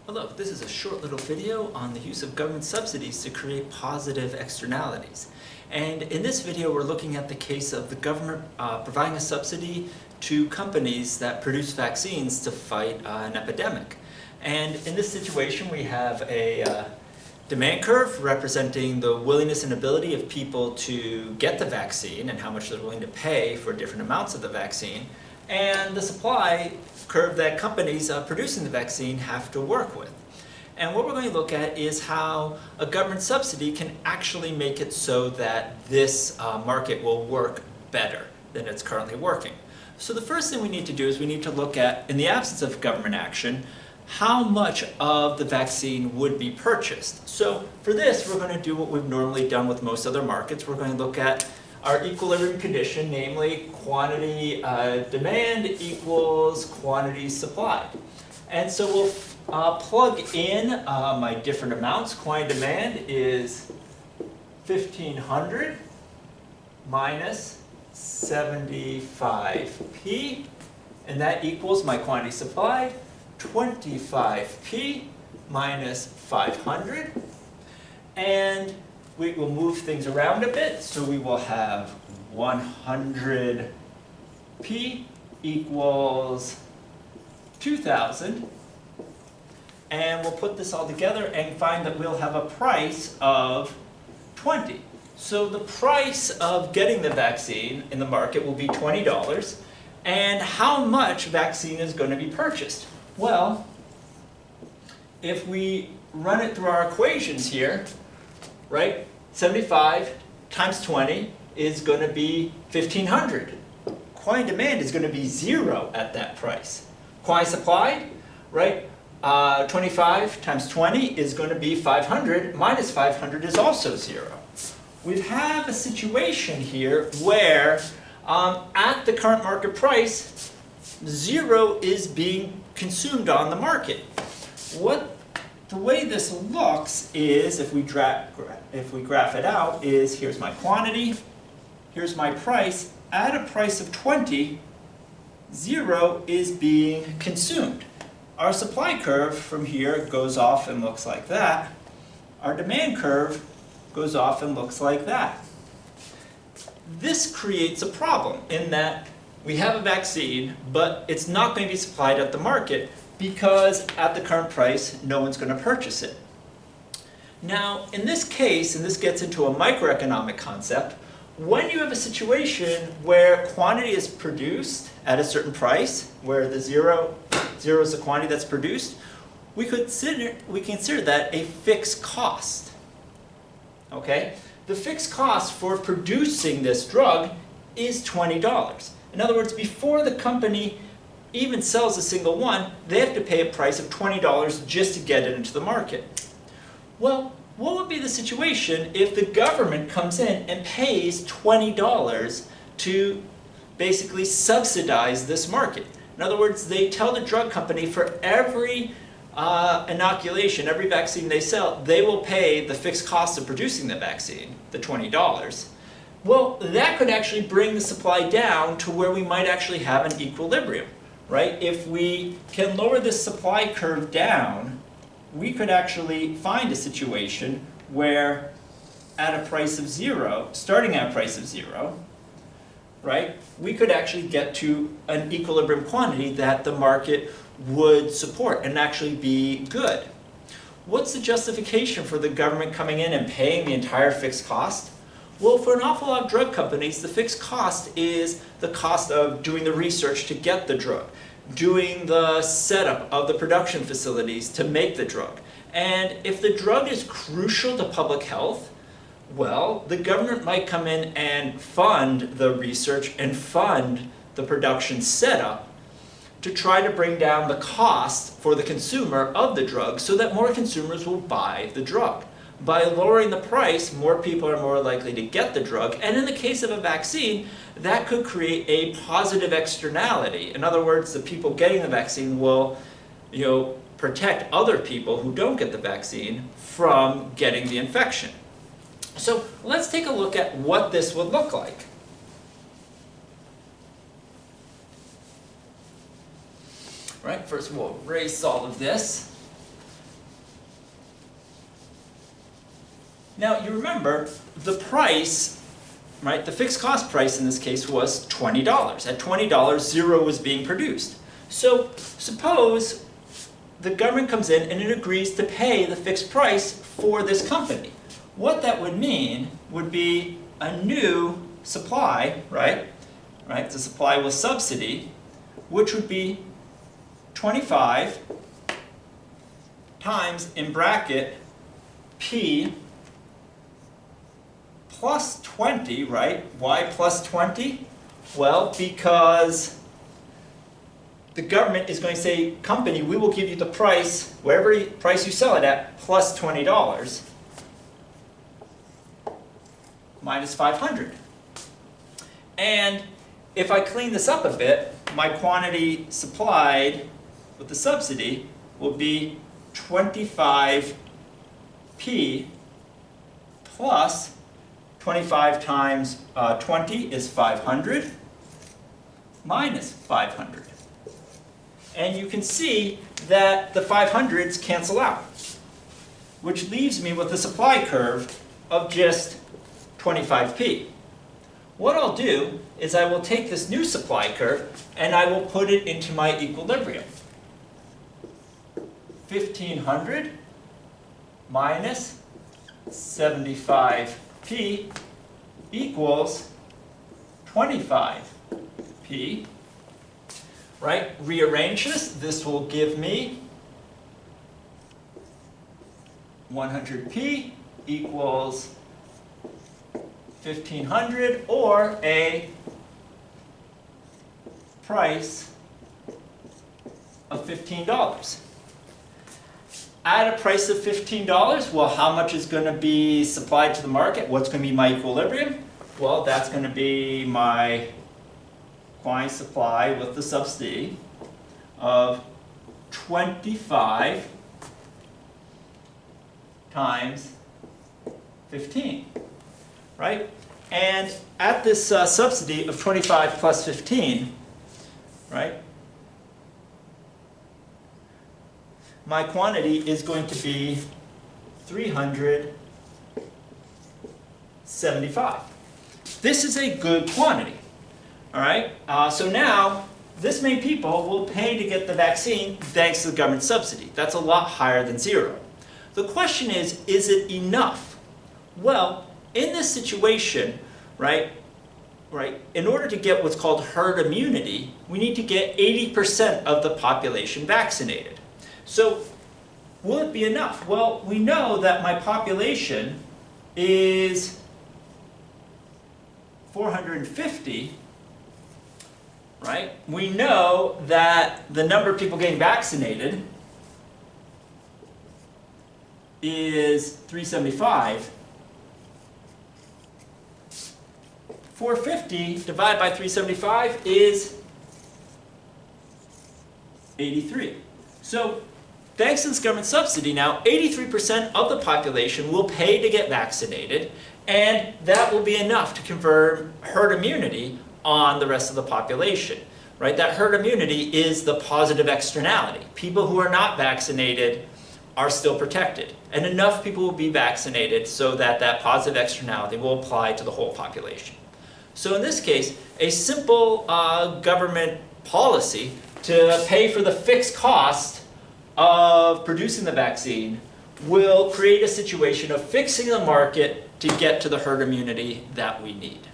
Hello, this is a short little video on the use of government subsidies to create positive externalities. And in this video we're looking at the case of the government providing a subsidy to companies that produce vaccines to fight an epidemic. And in this situation we have a demand curve representing the willingness and ability of people to get the vaccine and how much they're willing to pay for different amounts of the vaccine, and the supply curve that companies producing the vaccine have to work with. And what we're going to look at is how a government subsidy can actually make it so that this market will work better than it's currently working. So the first thing we need to do is we need to look at, in the absence of government action, how much of the vaccine would be purchased. So for this we're going to do what we've normally done with most other markets. We're going to look at our equilibrium condition, namely quantity demand equals quantity supplied. And so we'll plug in my different amounts. Quantity demand is 1500 minus 75p, and that equals my quantity supplied, 25p minus 500. And we will move things around a bit, so we will have 100p equals 2000, and we'll put this all together and find that we'll have a price of 20. So the price of getting the vaccine in the market will be $20, and how much vaccine is going to be purchased? Well, if we run it through our equations here, right? 75 times 20 is going to be 1500. Quantity demand is going to be 0 at that price. Quantity supplied, right? 25 times 20 is going to be 500, minus 500 is also 0. We have a situation here where at the current market price, 0 is being consumed on the market. The way this looks is, if we graph it out, is here's my quantity, here's my price. At a price of 20, 0 is being consumed. Our supply curve from here goes off and looks like that. Our demand curve goes off and looks like that. This creates a problem in that we have a vaccine, but it's not going to be supplied at the market, because at the current price, no one's going to purchase it. Now, in this case, and this gets into a microeconomic concept, when you have a situation where quantity is produced at a certain price, where the zero is the quantity that's produced, we consider that a fixed cost. Okay? The fixed cost for producing this drug is $20. In other words, before the company even sells a single one, they have to pay a price of $20 just to get it into the market. Well, what would be the situation if the government comes in and pays $20 to basically subsidize this market? In other words, they tell the drug company for every inoculation, every vaccine they sell, they will pay the fixed cost of producing the vaccine, the $20. Well, that could actually bring the supply down to where we might actually have an equilibrium. Right? If we can lower this supply curve down, we could actually find a situation where at a price of 0, starting at a price of 0, right, we could actually get to an equilibrium quantity that the market would support and actually be good. What's the justification for the government coming in and paying the entire fixed cost? Well, for an awful lot of drug companies, the fixed cost is the cost of doing the research to get the drug, doing the setup of the production facilities to make the drug. And if the drug is crucial to public health, well, the government might come in and fund the research and fund the production setup to try to bring down the cost for the consumer of the drug so that more consumers will buy the drug. By lowering the price, more people are more likely to get the drug, and in the case of a vaccine, that could create a positive externality. In other words, the people getting the vaccine will, protect other people who don't get the vaccine from getting the infection. So let's take a look at what this would look like. Right, first we'll erase all of this. Now, you remember, the price, right, the fixed cost price in this case was $20. At $20, zero was being produced. So suppose the government comes in and it agrees to pay the fixed price for this company. What that would mean would be a new supply, right? The supply with subsidy, which would be 25 times, in bracket, P plus 20, right? Why plus 20? Well, because the government is going to say, company, we will give you the price, whatever price you sell it at, plus $20, minus 500. And if I clean this up a bit, my quantity supplied with the subsidy will be 25p plus 25 times 20 is 500 minus 500. And you can see that the 500s cancel out, which leaves me with a supply curve of just 25p. What I'll do is I will take this new supply curve and I will put it into my equilibrium. 1500 minus 75p equals 25p. Right? Rearrange this. This will give me 100p equals 1500, or a price of $15. At a price of $15, well, how much is going to be supplied to the market? What's going to be my equilibrium? Well, that's going to be my quantity supply with the subsidy of 25 times 15, right? And at this subsidy of 25 plus 15, right, my quantity is going to be 375. This is a good quantity. All right, so now this many people will pay to get the vaccine thanks to the government subsidy. That's a lot higher than zero. The question is it enough? Well, in this situation, right, in order to get what's called herd immunity, we need to get 80% of the population vaccinated. So will it be enough? Well, we know that my population is 450. Right? We know that the number of people getting vaccinated is 375. 450 divided by 375 is 83. So thanks to this government subsidy now, 83% of the population will pay to get vaccinated, and that will be enough to confer herd immunity on the rest of the population, right? That herd immunity is the positive externality. People who are not vaccinated are still protected, and enough people will be vaccinated so that that positive externality will apply to the whole population. So in this case, a simple government policy to pay for the fixed cost of producing the vaccine will create a situation of fixing the market to get to the herd immunity that we need.